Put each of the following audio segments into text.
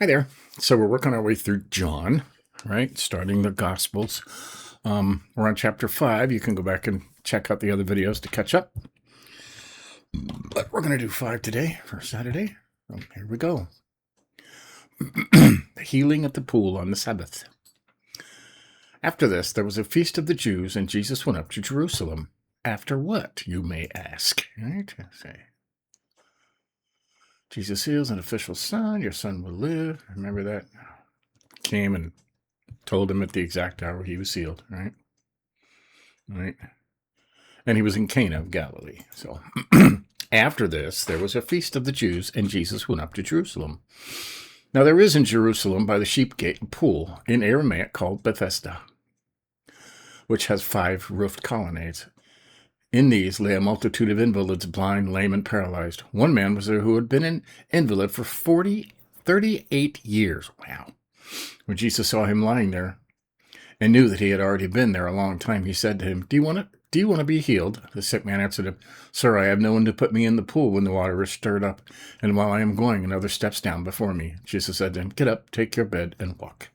Hi there. So we're working our way through John, right? Starting the Gospels. We're on chapter 5. You can go back and check out the other videos to catch up. But we're going to do 5 today for Saturday. Here we go. The healing at the pool on the Sabbath. After this, there was a feast of the Jews, and Jesus went up to Jerusalem. After what, you may ask, right? Jesus heals an official's son. Your son will live. Remember that? Came and told him at the exact hour he was healed, right? Right. And he was in Cana of Galilee. So after this, there was a feast of the Jews, and Jesus went up to Jerusalem. Now there is in Jerusalem by the sheep gate a pool in Aramaic called Bethesda, which has 5 roofed colonnades. In these lay a multitude of invalids, blind, lame, and paralyzed. One man was there who had been an invalid for 38 years. Wow. When Jesus saw him lying there and knew that he had already been there a long time, he said to him, Do you want to be healed? The sick man answered him, Sir, I have no one to put me in the pool when the water is stirred up, and while I am going, another steps down before me. Jesus said to him, Get up, take your bed, and walk.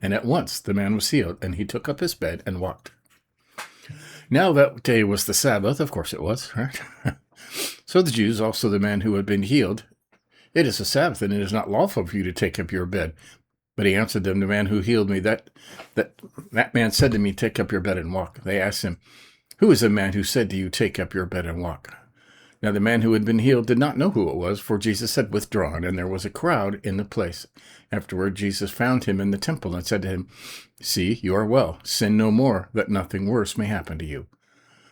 And at once the man was healed, and he took up his bed and walked. Now that day was the Sabbath. Of course it was, right? So the Jews, also the man who had been healed, It is a Sabbath, and it is not lawful for you to take up your bed. But he answered them, The man who healed me, that man said to me, Take up your bed and walk. They asked him, Who is the man who said to you, Take up your bed and walk? Now the man who had been healed did not know who it was, for Jesus had withdrawn, and there was a crowd in the place. Afterward, Jesus found him in the temple and said to him, See, you are well. Sin no more, that nothing worse may happen to you.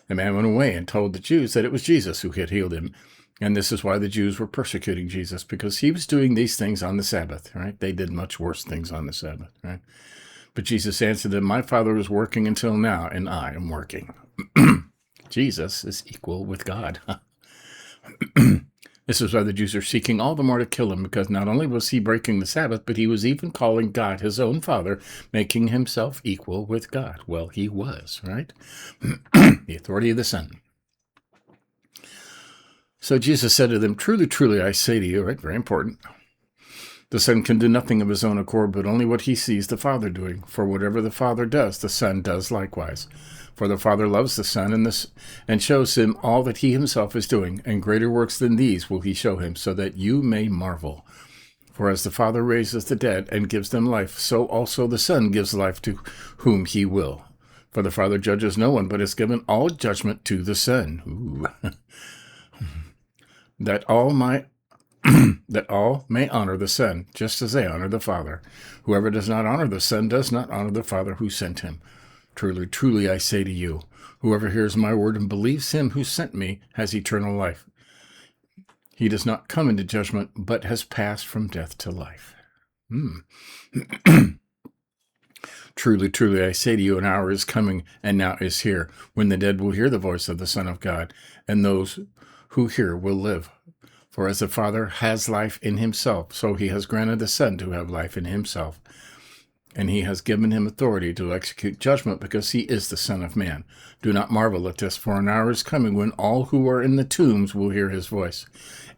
The man went away and told the Jews that it was Jesus who had healed him. And this is why the Jews were persecuting Jesus, because he was doing these things on the Sabbath, right? They did much worse things on the Sabbath, right? But Jesus answered them, My Father is working until now, and I am working. Jesus is equal with God. This is why the Jews are seeking all the more to kill him, because not only was he breaking the Sabbath, but he was even calling God his own Father, making himself equal with God. Well, he was, right? The authority of the Son. So Jesus said to them, Truly, truly, I say to you, right? Very important. The Son can do nothing of his own accord, but only what he sees the Father doing. For whatever the Father does, the Son does likewise. For the Father loves the Son and shows him all that he himself is doing, and greater works than these will he show him, so that you may marvel. For as the Father raises the dead and gives them life, so also the Son gives life to whom he will. For the Father judges no one, but has given all judgment to the Son. Ooh. that all may honor the Son, just as they honor the Father. Whoever does not honor the Son does not honor the Father who sent him. Truly, truly, I say to you, whoever hears my word and believes him who sent me has eternal life. He does not come into judgment, but has passed from death to life. Truly, truly, I say to you, an hour is coming, and now is here, when the dead will hear the voice of the Son of God, and those who hear will live. For as the Father has life in himself, so he has granted the Son to have life in himself. And he has given him authority to execute judgment, because he is the Son of Man. Do not marvel at this, for an hour is coming when all who are in the tombs will hear his voice,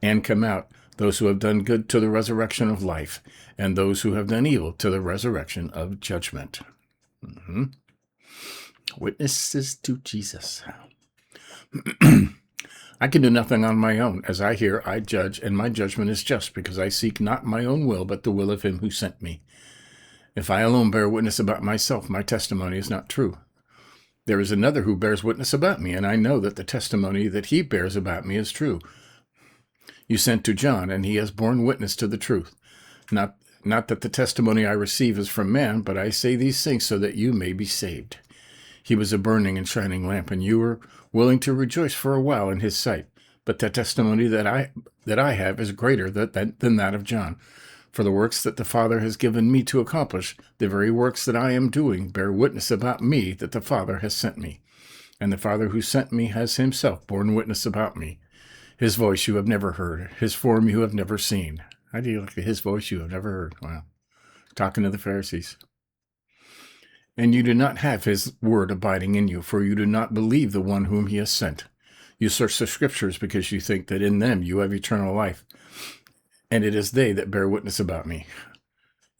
and come out, those who have done good to the resurrection of life, and those who have done evil to the resurrection of judgment. Witnesses to Jesus. I can do nothing on my own. As I hear, I judge, and my judgment is just, because I seek not my own will, but the will of him who sent me. If I alone bear witness about myself, my testimony is not true. There is another who bears witness about me, and I know that the testimony that he bears about me is true. You sent to John, and he has borne witness to the truth. Not that the testimony I receive is from man, but I say these things so that you may be saved. He was a burning and shining lamp, and you were willing to rejoice for a while in his sight. But the testimony that I have is greater than that of John. For the works that the Father has given me to accomplish, the very works that I am doing, bear witness about me that the Father has sent me. And the Father who sent me has himself borne witness about me. His voice you have never heard, his form you have never seen. How do you like his voice you have never heard? Wow. Talking to the Pharisees. And you do not have his word abiding in you, for you do not believe the one whom he has sent. You search the Scriptures because you think that in them you have eternal life, and it is they that bear witness about me.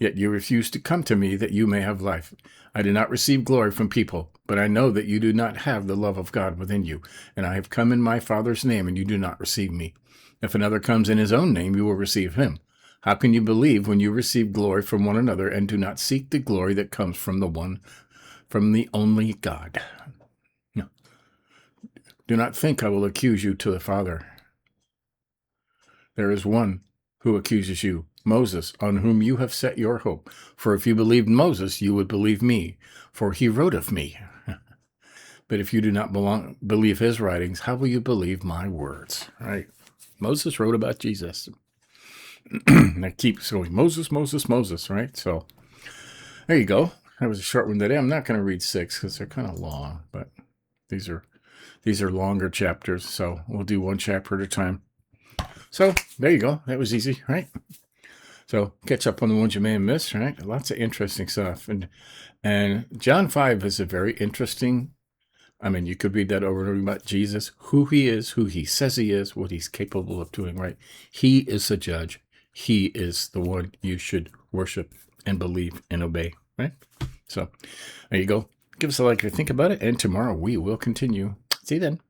Yet you refuse to come to me that you may have life. I do not receive glory from people, but I know that you do not have the love of God within you. And I have come in my Father's name, and you do not receive me. If another comes in his own name, you will receive him. How can you believe when you receive glory from one another and do not seek the glory that comes from the only God? No. Do not think I will accuse you to the Father. There is one who accuses you, Moses, on whom you have set your hope. For if you believed Moses, you would believe me, for he wrote of me. But if you do not believe his writings, how will you believe my words? Right? Moses wrote about Jesus. And I keep going, Moses, Moses, Moses, right? So there you go. That was a short one today. I'm not going to read 6 because they're kind of long, but these are longer chapters, so we'll do one chapter at a time. So there you go. That was easy, right? So catch up on the ones you may have missed, right? Lots of interesting stuff. And John 5 is a very interesting, I mean, you could read that over and over about Jesus, who he is, who he says he is, what he's capable of doing, right? He is the judge. He is the one you should worship and believe and obey, right? So there you go. Give us a like if you think about it, and tomorrow we will continue. See you then.